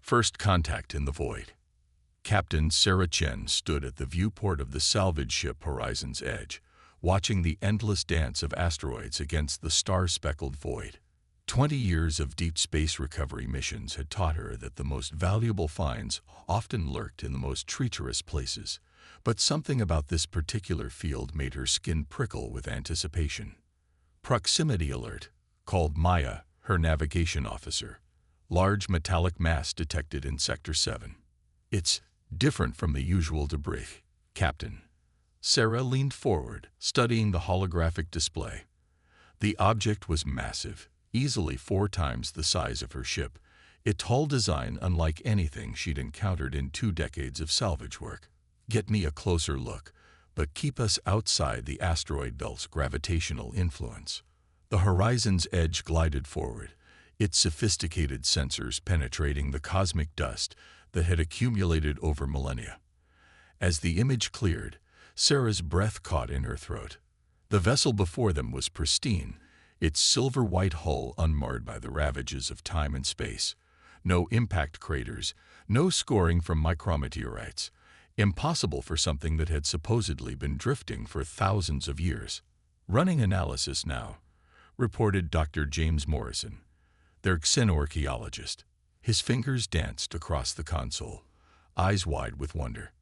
First contact in the void. Captain Sarah Chen stood at the viewport of the salvage ship Horizon's Edge, watching the endless dance of asteroids against the star-speckled void. 20 years of deep space recovery missions had taught her that the most valuable finds often lurked in the most treacherous places, but something about this particular field made her skin prickle with anticipation. Proximity alert, called Maya, her navigation officer. Large metallic mass detected in Sector 7. It's different from the usual debris, Captain. Sarah leaned forward, studying the holographic display. The object was massive, easily 4 times the size of her ship, its tall design unlike anything she'd encountered in 2 decades of salvage work. Get me a closer look, but keep us outside the asteroid belt's gravitational influence. The Horizon's Edge glided forward, its sophisticated sensors penetrating the cosmic dust that had accumulated over millennia. As the image cleared, Sarah's breath caught in her throat. The vessel before them was pristine, its silver-white hull unmarred by the ravages of time and space. No impact craters, no scoring from micrometeorites. Impossible for something that had supposedly been drifting for thousands of years. Running analysis now, reported Dr. James Morrison, their xenoarchaeologist. His fingers danced across the console, eyes wide with wonder.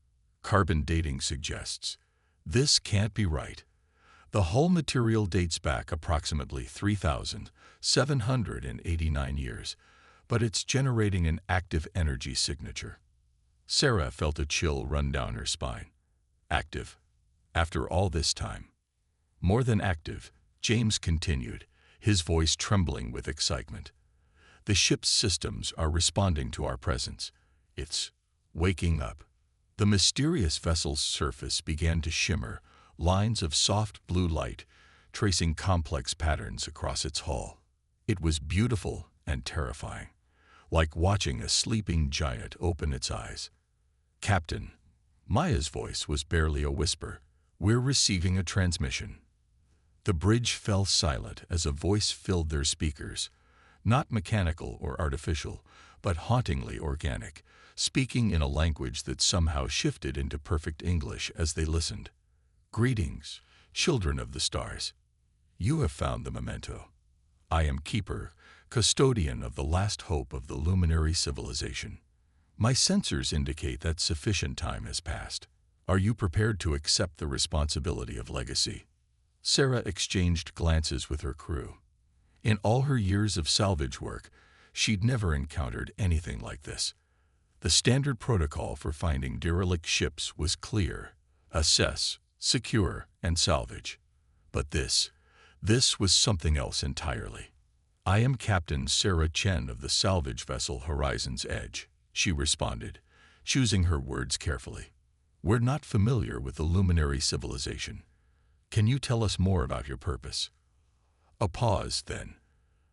Carbon dating suggests this can't be right. The hull material dates back approximately 3,789 years, but it's generating an active energy signature. Sarah felt a chill run down her spine. Active. After all this time. More than active, James continued, his voice trembling with excitement. The ship's systems are responding to our presence. It's waking up. The mysterious vessel's surface began to shimmer, lines of soft blue light, tracing complex patterns across its hull. It was beautiful and terrifying, like watching a sleeping giant open its eyes. Captain, Maya's voice was barely a whisper. We're receiving a transmission. The bridge fell silent as a voice filled their speakers, not mechanical or artificial, but hauntingly organic, speaking in a language that somehow shifted into perfect English as they listened. Greetings, children of the stars. You have found the memento. I am Keeper, custodian of the last hope of the luminary civilization. My sensors indicate that sufficient time has passed. Are you prepared to accept the responsibility of legacy? Sarah exchanged glances with her crew. In all her years of salvage work, she'd never encountered anything like this. The standard protocol for finding derelict ships was clear: assess, secure, and salvage. But this was something else entirely. I am Captain Sarah Chen of the salvage vessel Horizon's Edge, she responded, choosing her words carefully. We're not familiar with the luminary civilization. Can you tell us more about your purpose? A pause, then.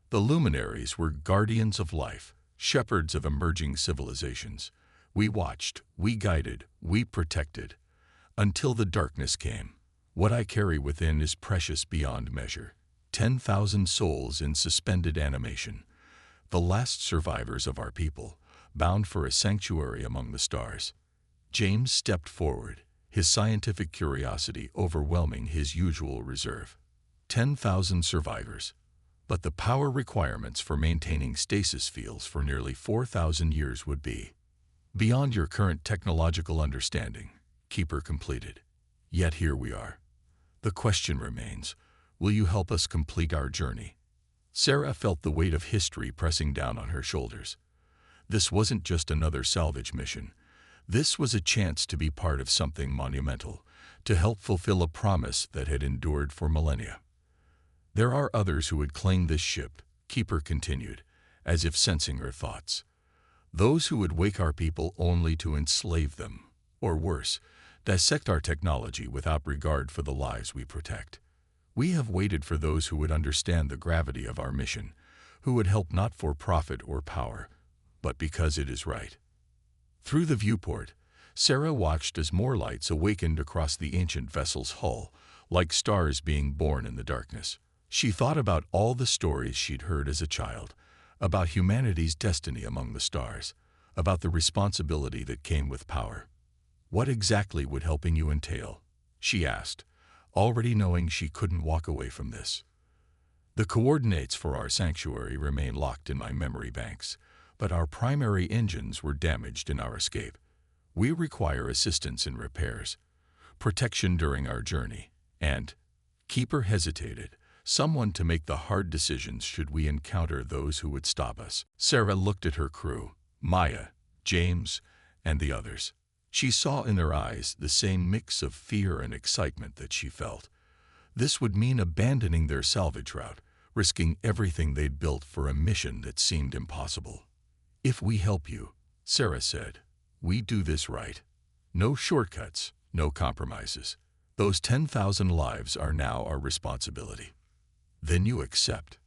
The luminaries were guardians of life, shepherds of emerging civilizations. We watched, we guided, we protected. Until the darkness came. What I carry within is precious beyond measure. 10,000 souls in suspended animation. The last survivors of our people, bound for a sanctuary among the stars. James stepped forward, his scientific curiosity overwhelming his usual reserve. 10,000 survivors. But the power requirements for maintaining stasis fields for nearly 4,000 years would be beyond your current technological understanding, Keeper completed. Yet here we are. The question remains, will you help us complete our journey? Sarah felt the weight of history pressing down on her shoulders. This wasn't just another salvage mission. This was a chance to be part of something monumental, to help fulfill a promise that had endured for millennia. There are others who would claim this ship, Keeper continued, as if sensing her thoughts. Those who would wake our people only to enslave them, or worse, dissect our technology without regard for the lives we protect. We have waited for those who would understand the gravity of our mission, who would help not for profit or power, but because it is right. Through the viewport, Sarah watched as more lights awakened across the ancient vessel's hull, like stars being born in the darkness. She thought about all the stories she'd heard as a child, about humanity's destiny among the stars, about the responsibility that came with power. What exactly would helping you entail? She asked, already knowing she couldn't walk away from this. The coordinates for our sanctuary remain locked in my memory banks, but our primary engines were damaged in our escape. We require assistance in repairs, protection during our journey, and, Keeper hesitated, someone to make the hard decisions should we encounter those who would stop us. Sarah looked at her crew, Maya, James, and the others. She saw in their eyes the same mix of fear and excitement that she felt. This would mean abandoning their salvage route, risking everything they'd built for a mission that seemed impossible. If we help you, Sarah said, we do this right. No shortcuts, no compromises. Those 10,000 lives are now our responsibility. Then you accept.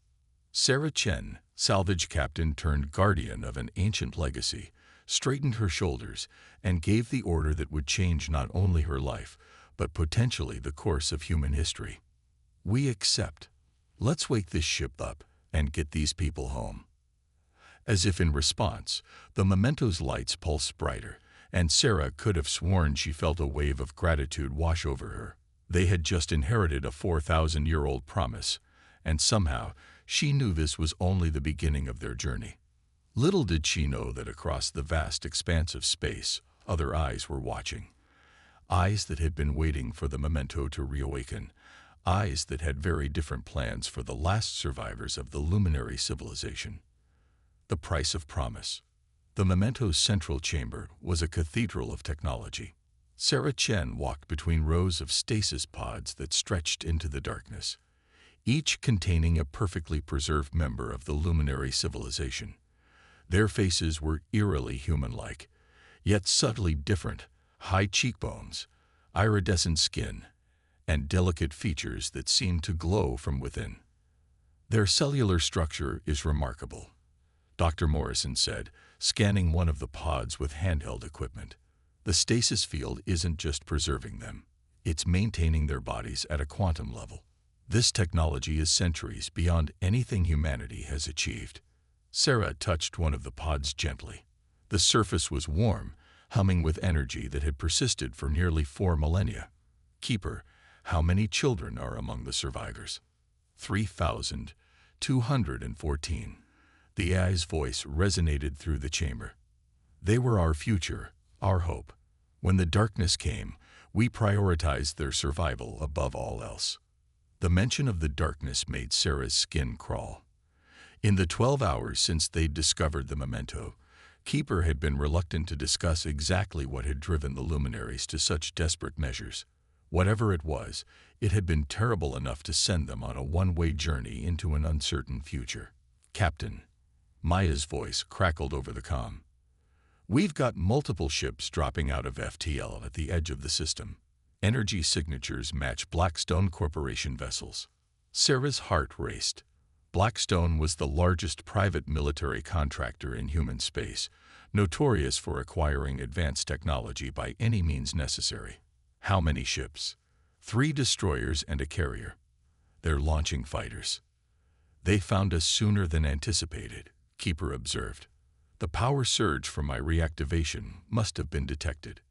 Sarah Chen, salvage captain turned guardian of an ancient legacy, straightened her shoulders and gave the order that would change not only her life, but potentially the course of human history. We accept. Let's wake this ship up and get these people home. As if in response, the Memento's lights pulsed brighter, and Sarah could have sworn she felt a wave of gratitude wash over her. They had just inherited a 4,000-year-old promise, and somehow she knew this was only the beginning of their journey. Little did she know that across the vast expanse of space, other eyes were watching. Eyes that had been waiting for the Memento to reawaken. Eyes that had very different plans for the last survivors of the luminary civilization. The price of promise. The Memento's central chamber was a cathedral of technology. Sarah Chen walked between rows of stasis pods that stretched into the darkness, each containing a perfectly preserved member of the luminary civilization. Their faces were eerily human-like, yet subtly different, high cheekbones, iridescent skin, and delicate features that seemed to glow from within. Their cellular structure is remarkable, Dr. Morrison said, scanning one of the pods with handheld equipment. The stasis field isn't just preserving them, it's maintaining their bodies at a quantum level. This technology is centuries beyond anything humanity has achieved. Sarah touched one of the pods gently. The surface was warm, humming with energy that had persisted for nearly 4 millennia. Keeper, how many children are among the survivors? 3,214. The AI's voice resonated through the chamber. They were our future, our hope. When the darkness came, we prioritized their survival above all else. The mention of the darkness made Sarah's skin crawl. In the 12 hours since they'd discovered the Memento, Keeper had been reluctant to discuss exactly what had driven the luminaries to such desperate measures. Whatever it was, it had been terrible enough to send them on a one-way journey into an uncertain future. Captain, Maya's voice crackled over the comm. We've got multiple ships dropping out of FTL at the edge of the system. Energy signatures match Blackstone Corporation vessels. Sarah's heart raced. Blackstone was the largest private military contractor in human space, notorious for acquiring advanced technology by any means necessary. How many ships? 3 destroyers and a carrier. They're launching fighters. They found us sooner than anticipated, Keeper observed. The power surge from my reactivation must have been detected.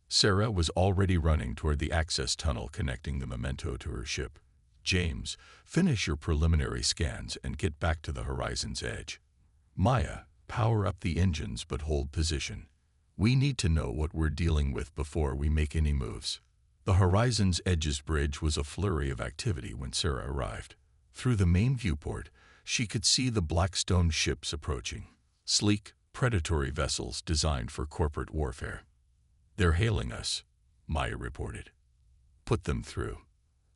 Sarah was already running toward the access tunnel connecting the Memento to her ship. James, finish your preliminary scans and get back to the horizon's edge. Maya, power up the engines but hold position. We need to know what we're dealing with before we make any moves. The horizon's edge's bridge was a flurry of activity when Sarah arrived. Through the main viewport, she could see the Blackstone ships approaching. Sleek, predatory vessels designed for corporate warfare. They're hailing us, Maya reported. Put them through.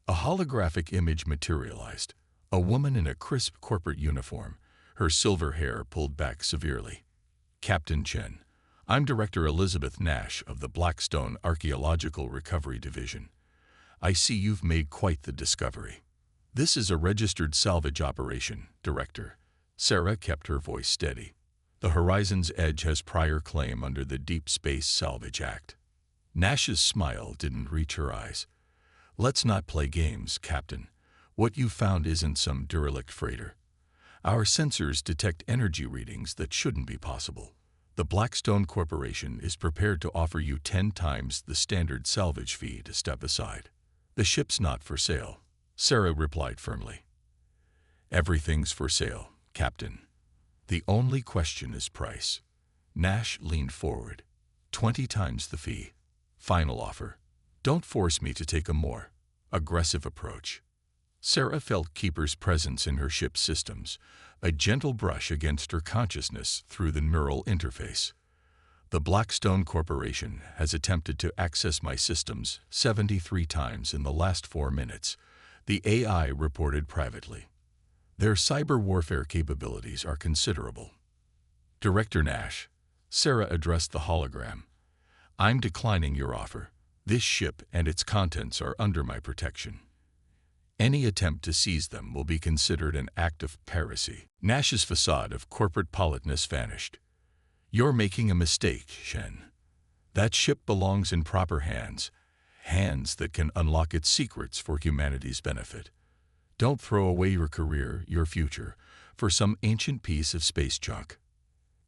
A holographic image materialized. A woman in a crisp corporate uniform, her silver hair pulled back severely. Captain Chen, I'm Director Elizabeth Nash of the Blackstone Archaeological Recovery Division. I see you've made quite the discovery. This is a registered salvage operation, Director. Sarah kept her voice steady. The Horizon's Edge has prior claim under the Deep Space Salvage Act. Nash's smile didn't reach her eyes. Let's not play games, Captain. What you found isn't some derelict freighter. Our sensors detect energy readings that shouldn't be possible. The Blackstone Corporation is prepared to offer you 10 times the standard salvage fee to step aside. The ship's not for sale, Sarah replied firmly. Everything's for sale, Captain. The only question is price. Nash leaned forward. 20 times the fee. Final offer. Don't force me to take a more aggressive approach. Sarah felt Keeper's presence in her ship's systems, a gentle brush against her consciousness through the neural interface. The Blackstone Corporation has attempted to access my systems 73 times in the last 4 minutes, the AI reported privately. Their cyber warfare capabilities are considerable. Director Nash, Sarah addressed the hologram. I'm declining your offer. This ship and its contents are under my protection. Any attempt to seize them will be considered an act of piracy. Nash's facade of corporate politeness vanished. You're making a mistake, Shen. That ship belongs in proper hands, hands that can unlock its secrets for humanity's benefit. Don't throw away your career, your future, for some ancient piece of space junk.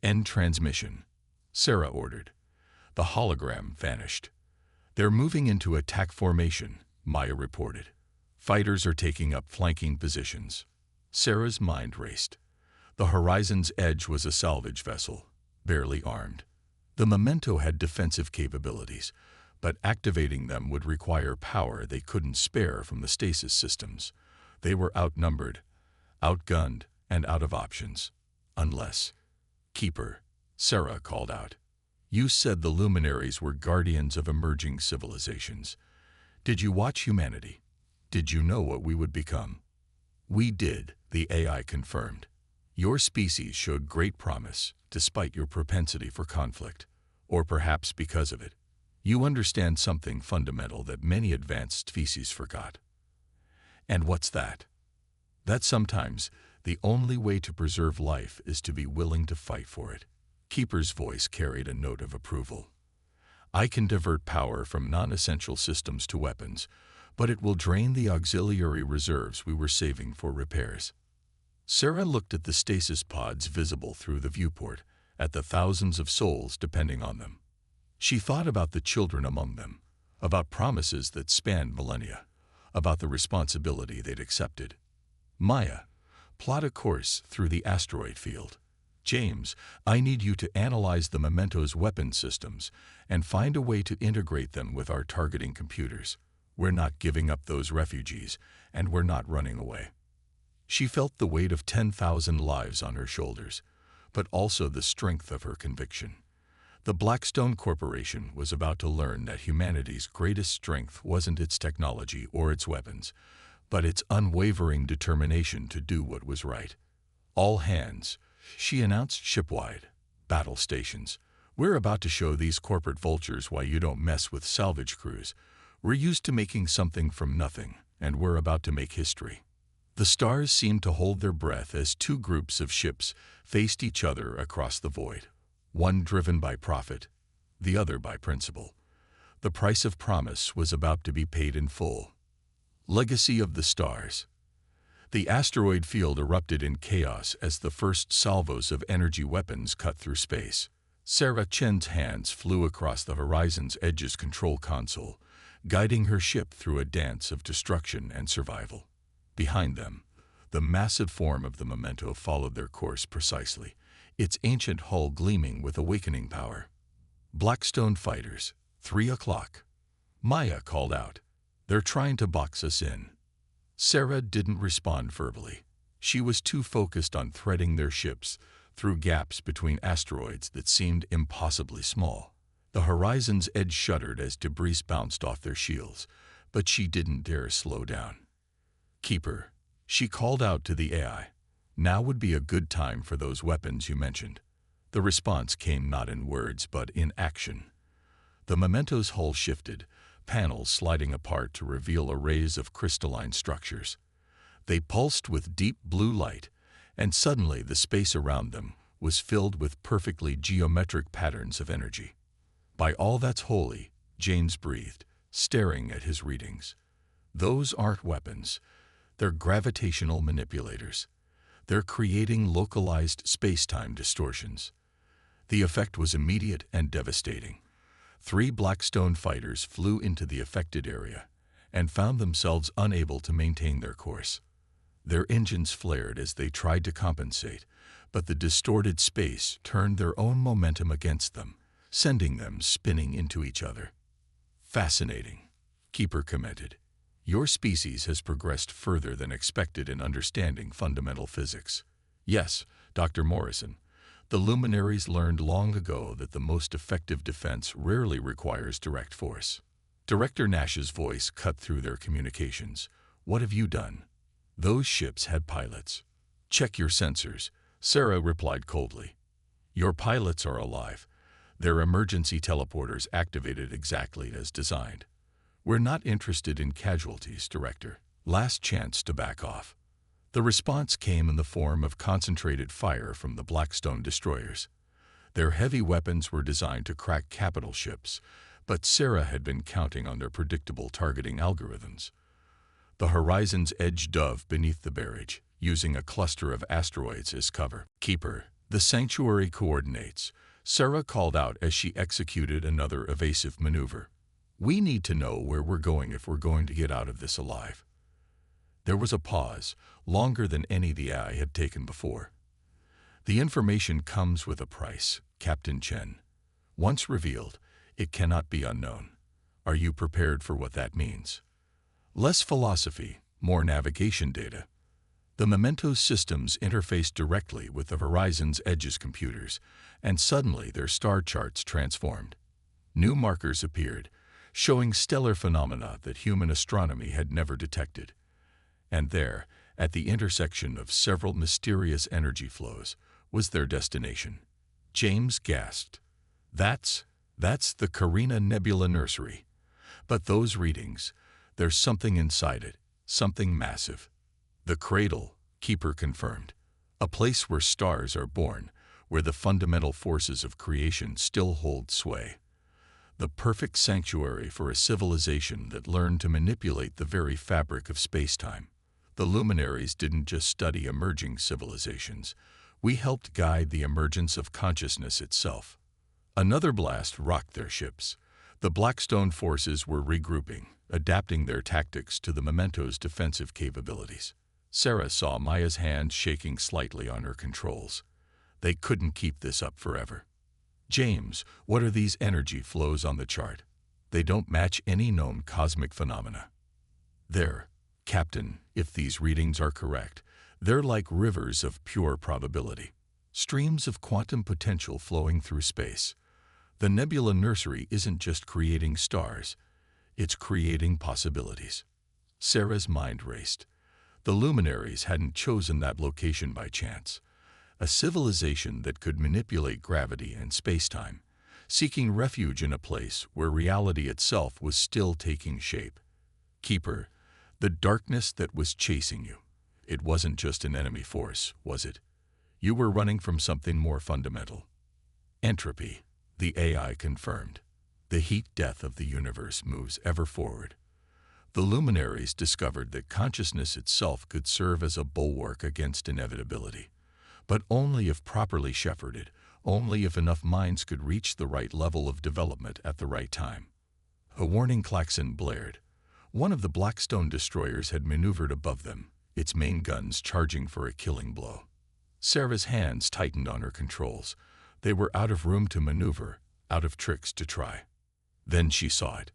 End transmission, Sarah ordered. The hologram vanished. They're moving into attack formation, Maya reported. Fighters are taking up flanking positions. Sarah's mind raced. The Horizon's Edge was a salvage vessel, barely armed. The Memento had defensive capabilities, but activating them would require power they couldn't spare from the stasis systems. They were outnumbered, outgunned, and out of options. Unless... Keeper, Sarah called out. You said the luminaries were guardians of emerging civilizations. Did you watch humanity? Did you know what we would become? We did, the AI confirmed. Your species showed great promise, despite your propensity for conflict, or perhaps because of it. You understand something fundamental that many advanced species forgot. And what's that? That sometimes the only way to preserve life is to be willing to fight for it. Keeper's voice carried a note of approval. I can divert power from non-essential systems to weapons, but it will drain the auxiliary reserves we were saving for repairs. Sarah looked at the stasis pods visible through the viewport, at the thousands of souls depending on them. She thought about the children among them, about promises that spanned millennia, about the responsibility they'd accepted. Maya, plot a course through the asteroid field. James, I need you to analyze the Memento's weapon systems and find a way to integrate them with our targeting computers. We're not giving up those refugees, and we're not running away. She felt the weight of 10,000 lives on her shoulders, but also the strength of her conviction. The Blackstone Corporation was about to learn that humanity's greatest strength wasn't its technology or its weapons, but its unwavering determination to do what was right. All hands, she announced shipwide. Battle stations. We're about to show these corporate vultures why you don't mess with salvage crews. We're used to making something from nothing, and we're about to make history. The stars seemed to hold their breath as 2 groups of ships faced each other across the void, one driven by profit, the other by principle. The price of promise was about to be paid in full. Legacy of the stars. The asteroid field erupted in chaos as the first salvos of energy weapons cut through space. Sarah Chen's hands flew across the Horizon's Edge's control console, guiding her ship through a dance of destruction and survival. Behind them, the massive form of the Memento followed their course precisely, its ancient hull gleaming with awakening power. Blackstone fighters, 3 o'clock. Maya called out. They're trying to box us in. Sarah didn't respond verbally. She was too focused on threading their ships through gaps between asteroids that seemed impossibly small. The Horizon's Edge shuddered as debris bounced off their shields, but she didn't dare slow down. Keeper, she called out to the AI. Now would be a good time for those weapons you mentioned. The response came not in words, but in action. The Memento's hull shifted, panels sliding apart to reveal arrays of crystalline structures. They pulsed with deep blue light, and suddenly the space around them was filled with perfectly geometric patterns of energy. By all that's holy, James breathed, staring at his readings. Those aren't weapons. They're gravitational manipulators. They're creating localized space-time distortions. The effect was immediate and devastating. 3 Blackstone fighters flew into the affected area and found themselves unable to maintain their course. Their engines flared as they tried to compensate, but the distorted space turned their own momentum against them, sending them spinning into each other. Fascinating, Keeper commented. Your species has progressed further than expected in understanding fundamental physics. Yes, Dr. Morrison, the luminaries learned long ago that the most effective defense rarely requires direct force. Director Nash's voice cut through their communications. What have you done? Those ships had pilots. Check your sensors, Sarah replied coldly. Your pilots are alive. Their emergency teleporters activated exactly as designed. We're not interested in casualties, Director. Last chance to back off. The response came in the form of concentrated fire from the Blackstone destroyers. Their heavy weapons were designed to crack capital ships, but Sarah had been counting on their predictable targeting algorithms. The Horizon's Edge dove beneath the barrage, using a cluster of asteroids as cover. Keeper, the sanctuary coordinates, Sarah called out as she executed another evasive maneuver. We need to know where we're going if we're going to get out of this alive. There was a pause, longer than any the AI had taken before. The information comes with a price, Captain Chen. Once revealed, it cannot be unknown. Are you prepared for what that means? Less philosophy, more navigation data. The Memento systems interfaced directly with the Horizon's Edge's computers, and suddenly their star charts transformed. New markers appeared, showing stellar phenomena that human astronomy had never detected. And there, at the intersection of several mysterious energy flows, was their destination. James gasped. That's the Carina Nebula Nursery. But those readings, there's something inside it, something massive. The cradle, Keeper confirmed. A place where stars are born, where the fundamental forces of creation still hold sway. The perfect sanctuary for a civilization that learned to manipulate the very fabric of space-time. The luminaries didn't just study emerging civilizations. We helped guide the emergence of consciousness itself. Another blast rocked their ships. The Blackstone forces were regrouping, adapting their tactics to the Memento's defensive capabilities. Sarah saw Maya's hand shaking slightly on her controls. They couldn't keep this up forever. James, what are these energy flows on the chart? They don't match any known cosmic phenomena. There, Captain, if these readings are correct, they're like rivers of pure probability. Streams of quantum potential flowing through space. The Nebula Nursery isn't just creating stars, it's creating possibilities. Sarah's mind raced. The luminaries hadn't chosen that location by chance. A civilization that could manipulate gravity and space-time, seeking refuge in a place where reality itself was still taking shape. Keeper, the darkness that was chasing you. It wasn't just an enemy force, was it? You were running from something more fundamental. Entropy, the AI confirmed. The heat death of the universe moves ever forward. The luminaries discovered that consciousness itself could serve as a bulwark against inevitability. But only if properly shepherded, only if enough minds could reach the right level of development at the right time. A warning klaxon blared. One of the Blackstone destroyers had maneuvered above them, its main guns charging for a killing blow. Sarah's hands tightened on her controls. They were out of room to maneuver, out of tricks to try. Then she saw it.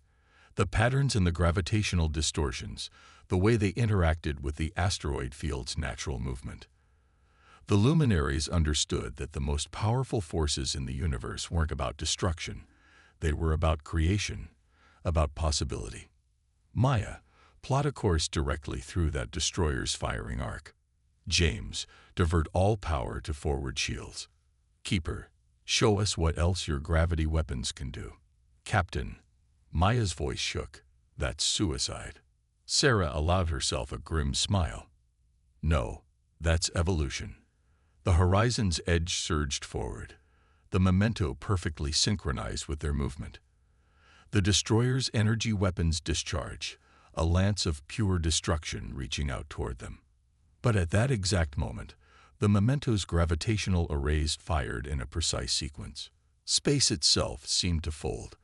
The patterns in the gravitational distortions, the way they interacted with the asteroid field's natural movement. The luminaries understood that the most powerful forces in the universe weren't about destruction. They were about creation, about possibility. Maya, plot a course directly through that destroyer's firing arc. James, divert all power to forward shields. Keeper, show us what else your gravity weapons can do. Captain, Maya's voice shook. That's suicide. Sarah allowed herself a grim smile. No, that's evolution. The Horizon's Edge surged forward, the Memento perfectly synchronized with their movement. The destroyer's energy weapons discharge, a lance of pure destruction reaching out toward them. But at that exact moment, The memento's gravitational arrays fired in a precise sequence. Space itself seemed to fold.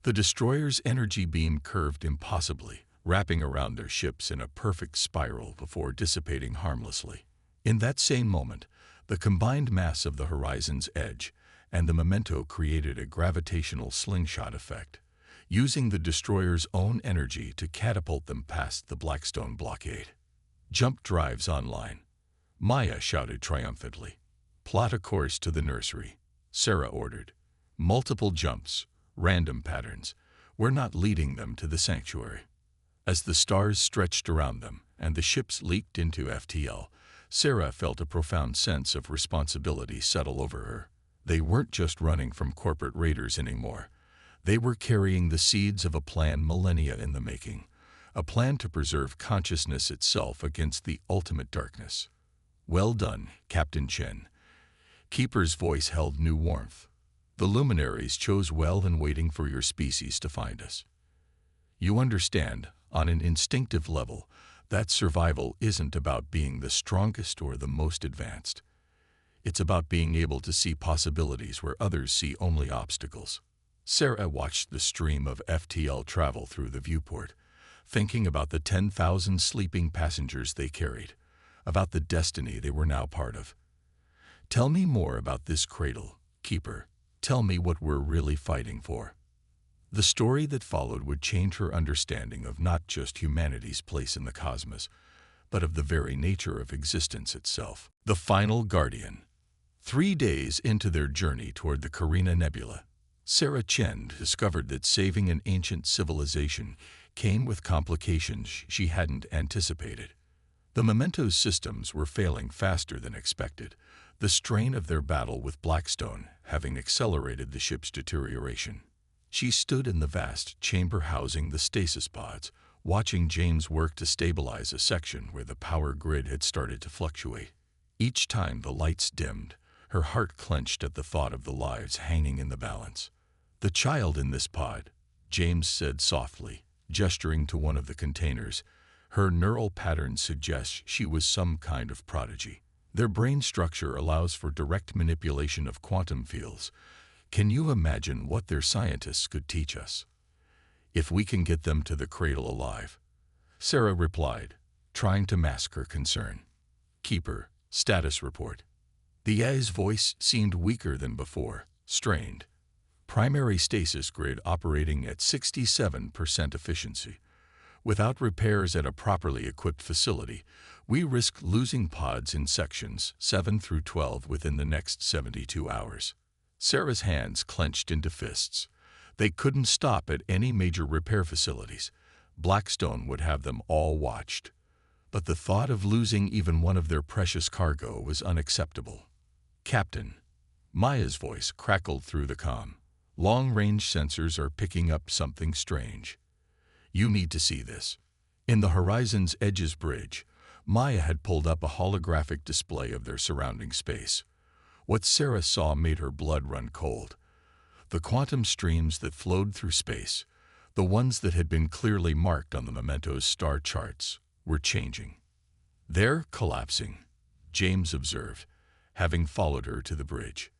The destroyer's energy beam curved impossibly, wrapping around their ships in a perfect spiral before dissipating harmlessly. In that same moment, the combined mass of the horizon's edge and the memento created a gravitational slingshot effect, using the destroyer's own energy to catapult them past the Blackstone blockade. "Jump drives online," Maya shouted triumphantly. "Plot a course to the nursery," Sarah ordered. "Multiple jumps, random patterns. We're not leading them to the sanctuary." As the stars stretched around them and the ships leaked into FTL, Sarah felt a profound sense of responsibility settle over her. They weren't just running from corporate raiders anymore. They were carrying the seeds of a plan millennia in the making, a plan to preserve consciousness itself against the ultimate darkness. "Well done, Captain Chen." Keeper's voice held new warmth. "The luminaries chose well in waiting for your species to find us. You understand, on an instinctive level, that survival isn't about being the strongest or the most advanced. It's about being able to see possibilities where others see only obstacles." Sarah watched the stream of FTL travel through the viewport, thinking about the 10,000 sleeping passengers they carried, about the destiny they were now part of. "Tell me more about this cradle, Keeper. Tell me what we're really fighting for." The story that followed would change her understanding of not just humanity's place in the cosmos, but of the very nature of existence itself. The Final Guardian. 3 days into their journey toward the Carina Nebula, Sarah Chen discovered that saving an ancient civilization came with complications she hadn't anticipated. The memento's systems were failing faster than expected, the strain of their battle with Blackstone having accelerated the ship's deterioration. She stood in the vast chamber housing the stasis pods, watching James work to stabilize a section where the power grid had started to fluctuate. Each time the lights dimmed, her heart clenched at the thought of the lives hanging in the balance. "The child in this pod," James said softly, gesturing to one of the containers. Her neural pattern suggests she was some kind of prodigy. "Their brain structure allows for direct manipulation of quantum fields. Can you imagine what their scientists could teach us? If we can get them to the cradle alive." Sarah replied, trying to mask her concern. "Keeper, status report." The AI's voice seemed weaker than before, strained. "Primary stasis grid operating at 67% efficiency. Without repairs at a properly equipped facility, we risk losing pods in sections 7 through 12 within the next 72 hours. Sarah's hands clenched into fists. They couldn't stop at any major repair facilities. Blackstone would have them all watched. But the thought of losing even one of their precious cargo was unacceptable. "Captain," Maya's voice crackled through the comm. "Long-range sensors are picking up something strange. You need to see this." In the Horizon's Edge's bridge, Maya had pulled up a holographic display of their surrounding space. What Sarah saw made her blood run cold. The quantum streams that flowed through space, the ones that had been clearly marked on the memento's star charts, were changing. "They're collapsing," James observed, having followed her to the bridge.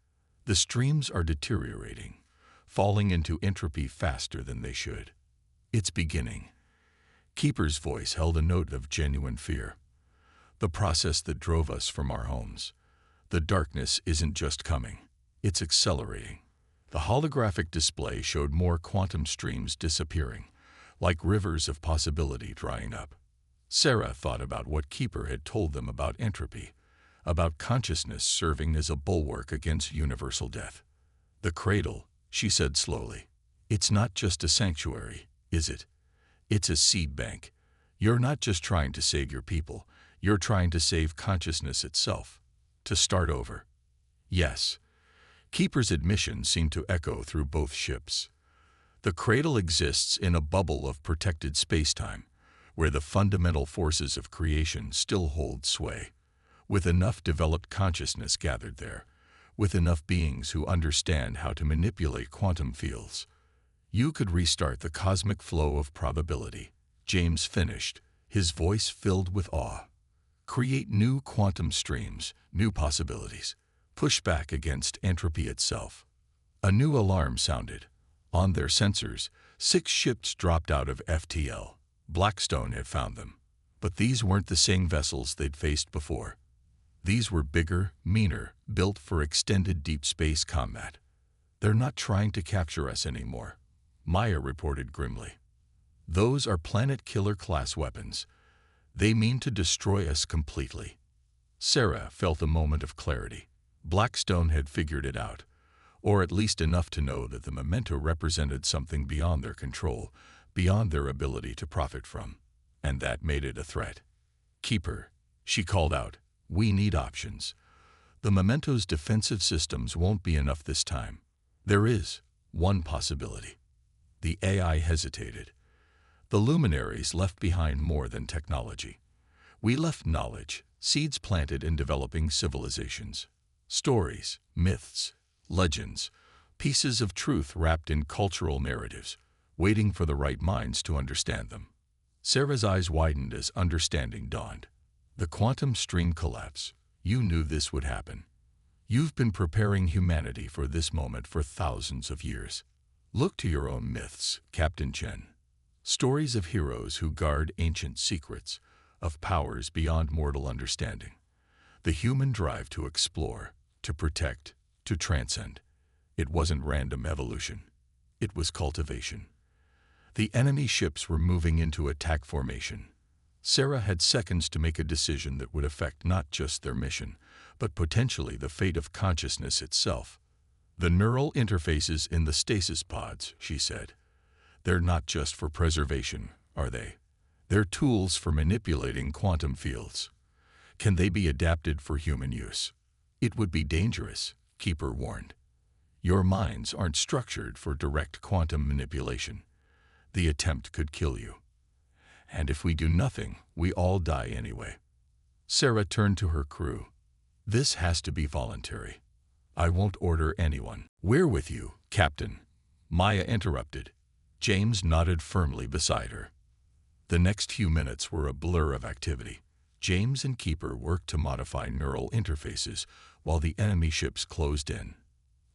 "The streams are deteriorating, falling into entropy faster than they should. It's beginning." Keeper's voice held a note of genuine fear. "The process that drove us from our homes. The darkness isn't just coming, it's accelerating." The holographic display showed more quantum streams disappearing, like rivers of possibility drying up. Sarah thought about what Keeper had told them about entropy, about consciousness serving as a bulwark against universal death. "The cradle," she said slowly. "It's not just a sanctuary, is it? It's a seed bank. You're not just trying to save your people, you're trying to save consciousness itself. To start over." "Yes." Keeper's admission seemed to echo through both ships. "The cradle exists in a bubble of protected spacetime, where the fundamental forces of creation still hold sway, with enough developed consciousness gathered there, with enough beings who understand how to manipulate quantum fields. You could restart the cosmic flow of probability," James finished, his voice filled with awe. create new quantum streams, new possibilities, push back against entropy itself. A new alarm sounded. On their sensors, 6 ships dropped out of FTL. Blackstone had found them. But these weren't the same vessels they'd faced before. These were bigger, meaner, built for extended deep space combat. "They're not trying to capture us anymore," Maya reported grimly. "Those are planet-killer class weapons. They mean to destroy us completely." Sarah felt a moment of clarity. Blackstone had figured it out, or at least enough to know that the memento represented something beyond their control, beyond their ability to profit from. And that made it a threat. "Keeper," she called out, "we need options. The memento's defensive systems won't be enough this time. There is one possibility." The AI hesitated. "The luminaries left behind more than technology. We left knowledge, seeds planted in developing civilizations. Stories, myths, legends, pieces of truth wrapped in cultural narratives, waiting for the right minds to understand them." Sarah's eyes widened as understanding dawned. "The quantum stream collapse. You knew this would happen. You've been preparing humanity for this moment for thousands of years. Look to your own myths, Captain Chen. Stories of heroes who guard ancient secrets, of powers beyond mortal understanding. The human drive to explore, to protect, to transcend. It wasn't random evolution. It was cultivation." The enemy ships were moving into attack formation. Sarah had seconds to make a decision that would affect not just their mission, but potentially the fate of consciousness itself. "The neural interfaces in the stasis pods," she said. "They're not just for preservation, are they? They're tools for manipulating quantum fields. Can they be adapted for human use?" "It would be dangerous," Keeper warned. "Your minds aren't structured for direct quantum manipulation. The attempt could kill you. And if we do nothing, we all die anyway." Sarah turned to her crew. "This has to be voluntary. I won't order anyone." "We're with you, Captain," Maya interrupted. James nodded firmly beside her. The next few minutes were a blur of activity. James and Keeper worked to modify neural interfaces while the enemy ships closed in.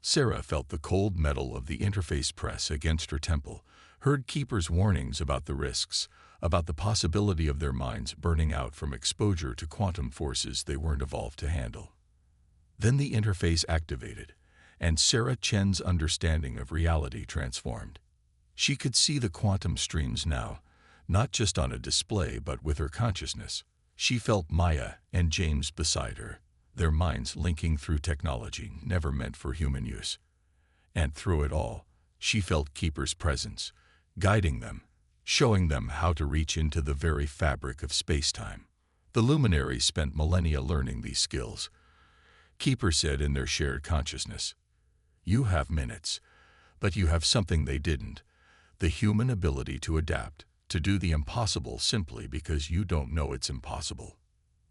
Sarah felt the cold metal of the interface press against her temple, heard Keeper's warnings about the risks, about the possibility of their minds burning out from exposure to quantum forces they weren't evolved to handle. Then the interface activated, and Sarah Chen's understanding of reality transformed. She could see the quantum streams now, not just on a display but with her consciousness. She felt Maya and James beside her, their minds linking through technology never meant for human use. And through it all, she felt Keeper's presence, guiding them, showing them how to reach into the very fabric of space-time. The luminaries spent millennia learning these skills. Keeper said in their shared consciousness, "You have minutes, but you have something they didn't, the human ability to adapt, to do the impossible simply because you don't know it's impossible."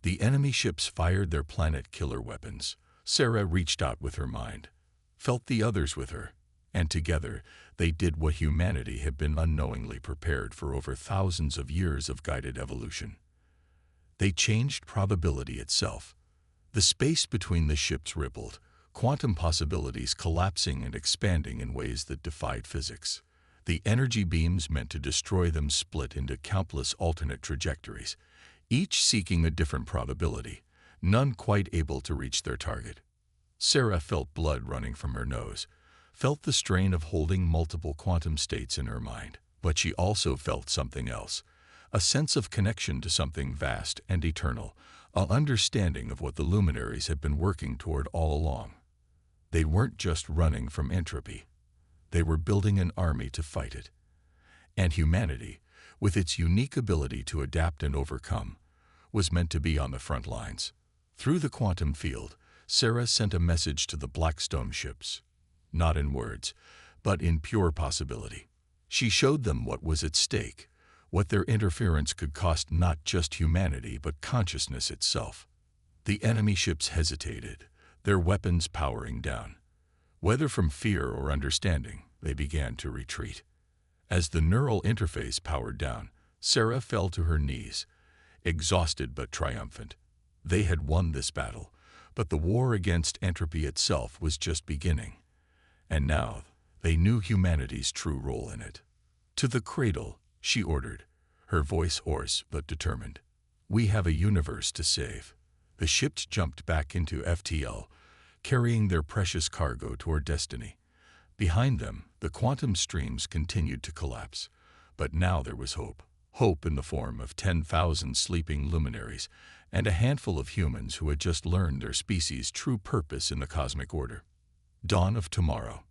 The enemy ships fired their planet-killer weapons. Sarah reached out with her mind, felt the others with her, and together they did what humanity had been unknowingly prepared for over thousands of years of guided evolution. They changed probability itself. The space between the ships rippled, quantum possibilities collapsing and expanding in ways that defied physics. The energy beams meant to destroy them split into countless alternate trajectories, each seeking a different probability, none quite able to reach their target. Sarah felt blood running from her nose, felt the strain of holding multiple quantum states in her mind, but she also felt something else, a sense of connection to something vast and eternal, an understanding of what the luminaries had been working toward all along. They weren't just running from entropy. They were building an army to fight it. And humanity, with its unique ability to adapt and overcome, was meant to be on the front lines. Through the quantum field, Sarah sent a message to the Blackstone ships, not in words, but in pure possibility. She showed them what was at stake, what their interference could cost not just humanity but consciousness itself. The enemy ships hesitated, their weapons powering down. Whether from fear or understanding, they began to retreat. As the neural interface powered down, Sarah fell to her knees, exhausted but triumphant. They had won this battle, but the war against entropy itself was just beginning. And now they knew humanity's true role in it. "To the cradle," she ordered, her voice hoarse but determined. "We have a universe to save." The ships jumped back into FTL, carrying their precious cargo toward destiny. Behind them, the quantum streams continued to collapse. But now there was hope. Hope in the form of 10,000 sleeping luminaries and a handful of humans who had just learned their species' true purpose in the cosmic order. Dawn of tomorrow.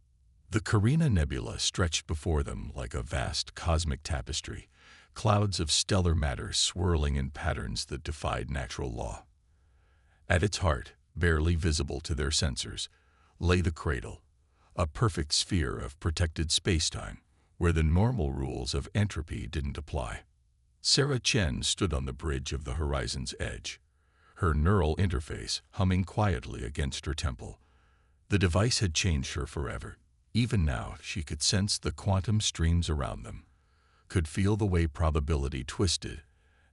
The Carina Nebula stretched before them like a vast cosmic tapestry, clouds of stellar matter swirling in patterns that defied natural law. At its heart, barely visible to their sensors, lay the cradle, a perfect sphere of protected spacetime, where the normal rules of entropy didn't apply. Sarah Chen stood on the bridge of the horizon's edge, her neural interface humming quietly against her temple. The device had changed her forever. Even now, she could sense the quantum streams around them, could feel the way probability twisted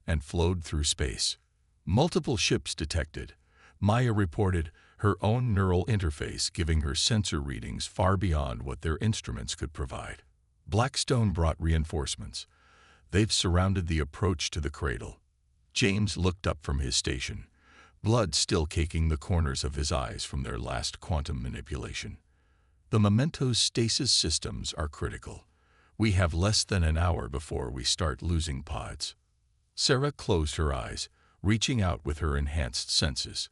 and flowed through space. Multiple ships detected. Maya reported, her own neural interface giving her sensor readings far beyond what their instruments could provide. Blackstone brought reinforcements. They've surrounded the approach to the cradle. James looked up from his station, blood still caking the corners of his eyes from their last quantum manipulation. "The Memento's stasis systems are critical. We have less than an hour before we start losing pods." Sarah closed her eyes, reaching out with her enhanced senses.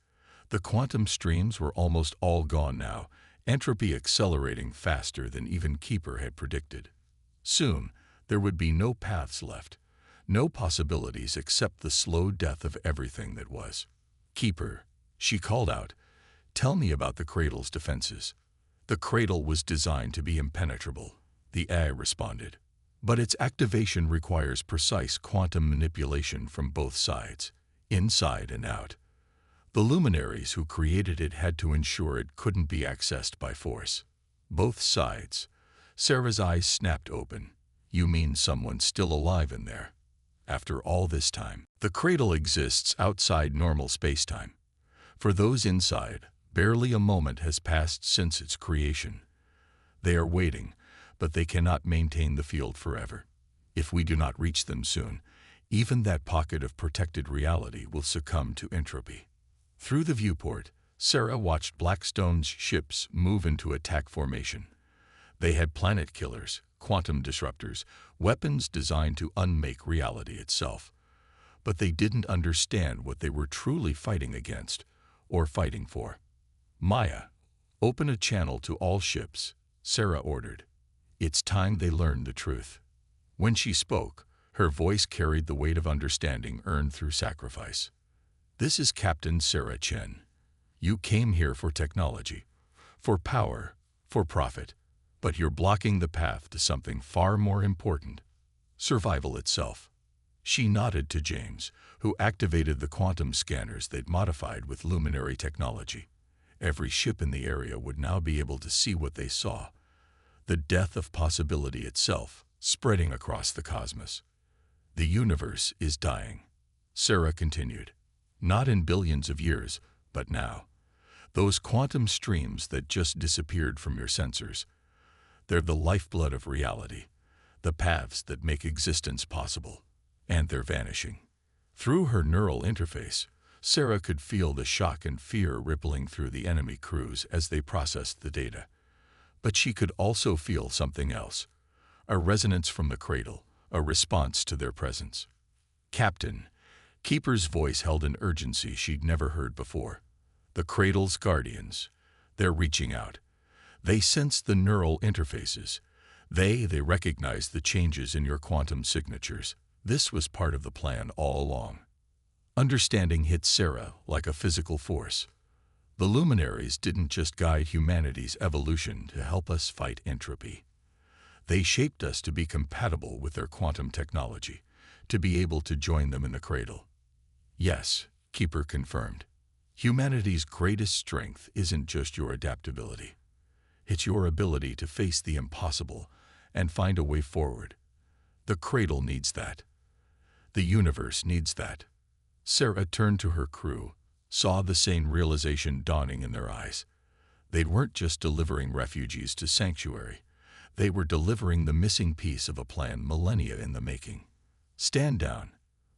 The quantum streams were almost all gone now, entropy accelerating faster than even Keeper had predicted. Soon, there would be no paths left, no possibilities except the slow death of everything that was. "Keeper," she called out, "tell me about the cradle's defenses." "The cradle was designed to be impenetrable," the AI responded. "But its activation requires precise quantum manipulation from both sides, inside and out. The luminaries who created it had to ensure it couldn't be accessed by force." "Both sides?" Sarah's eyes snapped open. "You mean someone's still alive in there? After all this time?" "The cradle exists outside normal spacetime. For those inside, barely a moment has passed since its creation. They are waiting, but they cannot maintain the field forever. If we do not reach them soon, even that pocket of protected reality will succumb to entropy." Through the viewport, Sarah watched Blackstone's ships move into attack formation. They had planet killers, quantum disruptors, weapons designed to unmake reality itself. But they didn't understand what they were truly fighting against, or fighting for. "Maya, open a channel to all ships," Sarah ordered. "It's time they learned the truth." When she spoke, her voice carried the weight of understanding earned through sacrifice. "This is Captain Sarah Chen. You came here for technology, for power, for profit, but you're blocking the path to something far more important: survival itself." She nodded to James, who activated the quantum scanners they'd modified with luminary technology. Every ship in the area would now be able to see what they saw: the death of possibility itself, spreading across the cosmos. "The universe is dying," Sarah continued. "Not in billions of years, but now. Those quantum streams that just disappeared from your sensors, they're the lifeblood of reality, the paths that make existence possible, and they're vanishing." Through her neural interface, Sarah could feel the shock and fear rippling through the enemy crews as they processed the data. But she could also feel something else: a resonance from the cradle, a response to their presence. "Captain," Keeper's voice held an urgency she'd never heard before. "The cradle's guardians. They're reaching out. They sense the neural interfaces. They recognize the changes in your quantum signatures. This was part of the plan all along." Understanding hit Sarah like a physical force. The luminaries didn't just guide humanity's evolution to help us fight entropy. They shaped us to be compatible with their quantum technology, to be able to join them in the cradle. "Yes," Keeper confirmed. "Humanity's greatest strength isn't just your adaptability. It's your ability to face the impossible and find a way forward. The cradle needs that. The universe needs that." Sarah turned to her crew, saw the same realization dawning in their eyes. They weren't just delivering refugees to sanctuary. They were delivering the missing piece of a plan millennia in the making. "Stand down,"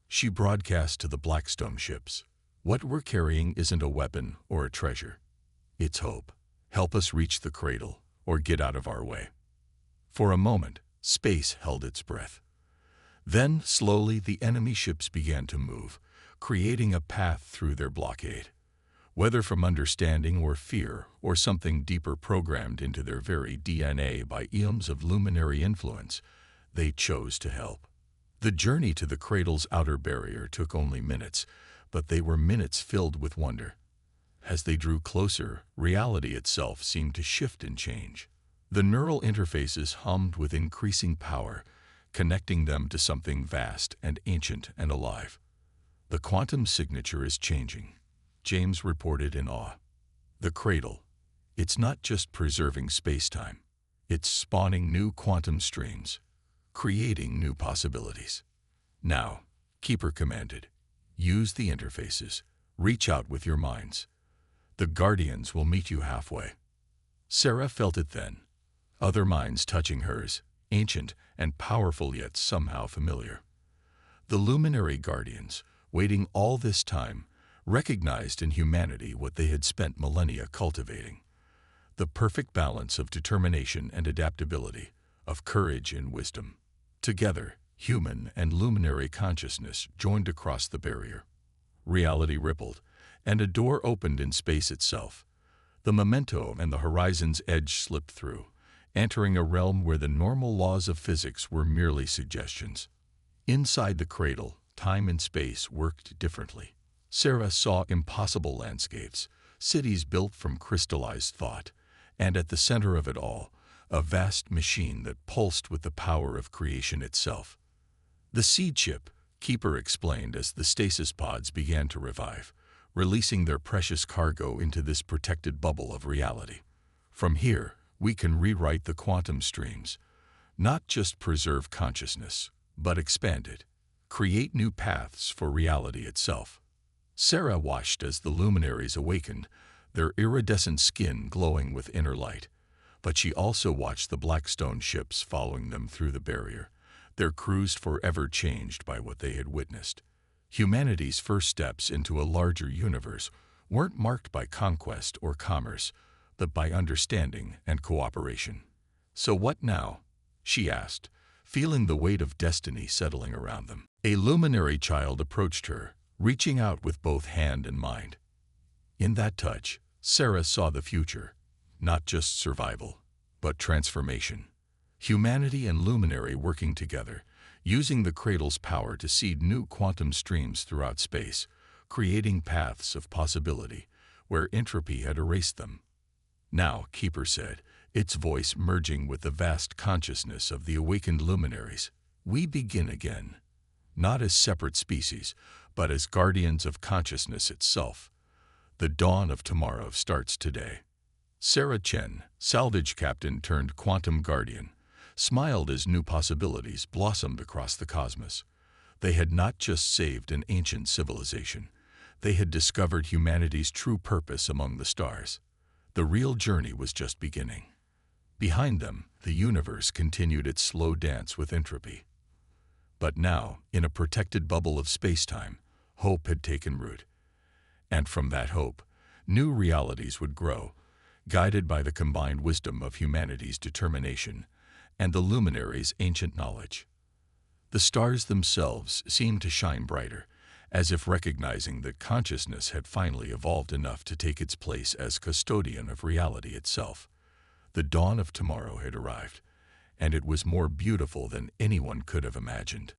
she broadcast to the Blackstone ships. "What we're carrying isn't a weapon or a treasure. It's hope. Help us reach the cradle, or get out of our way." For a moment, space held its breath. Then, slowly, the enemy ships began to move, creating a path through their blockade. Whether from understanding or fear, or something deeper programmed into their very DNA by eons of luminary influence, they chose to help. The journey to the cradle's outer barrier took only minutes, but they were minutes filled with wonder. As they drew closer, reality itself seemed to shift and change. The neural interfaces hummed with increasing power, connecting them to something vast and ancient and alive. "The quantum signature is changing," James reported in awe. "The cradle, it's not just preserving space-time. It's spawning new quantum streams, creating new possibilities." "Now," Keeper commanded, "use the interfaces. Reach out with your minds. The Guardians will meet you halfway." Sarah felt it then, other minds touching hers, ancient and powerful yet somehow familiar. The luminary Guardians, waiting all this time, recognized in humanity what they had spent millennia cultivating. The perfect balance of determination and adaptability, of courage and wisdom. Together, human and luminary consciousness joined across the barrier. Reality rippled, and a door opened in space itself. The memento and the horizon's edge slipped through, entering a realm where the normal laws of physics were merely suggestions. Inside the cradle, time and space worked differently. Sarah saw impossible landscapes, cities built from crystallized thought, and at the center of it all, a vast machine that pulsed with the power of creation itself. "The seed ship," Keeper explained as the stasis pods began to revive, releasing their precious cargo into this protected bubble of reality. "From here, we can rewrite the quantum streams, not just preserve consciousness, but expand it, create new paths for reality itself." Sarah watched as the luminaries awakened, their iridescent skin glowing with inner light. But she also watched the Blackstone ships following them through the barrier, their crews forever changed by what they had witnessed. Humanity's first steps into a larger universe weren't marked by conquest or commerce, but by understanding and cooperation. "So what now?" she asked, feeling the weight of destiny settling around them. A luminary child approached her, reaching out with both hand and mind. In that touch, Sarah saw the future, not just survival, but transformation. Humanity and luminary working together, using the cradle's power to seed new quantum streams throughout space, creating paths of possibility where entropy had erased them. "Now," Keeper said, its voice merging with the vast consciousness of the awakened luminaries, "we begin again, not as separate species, but as guardians of consciousness itself. The dawn of tomorrow starts today." Sarah Chen, salvage captain turned quantum guardian, smiled as new possibilities blossomed across the cosmos. They had not just saved an ancient civilization, they had discovered humanity's true purpose among the stars. The real journey was just beginning. Behind them, the universe continued its slow dance with entropy. But now, in a protected bubble of space-time, hope had taken root. And from that hope, new realities would grow, guided by the combined wisdom of humanity's determination and the luminaries' ancient knowledge. The stars themselves seemed to shine brighter, as if recognizing that consciousness had finally evolved enough to take its place as custodian of reality itself. The dawn of tomorrow had arrived, and it was more beautiful than anyone could have imagined.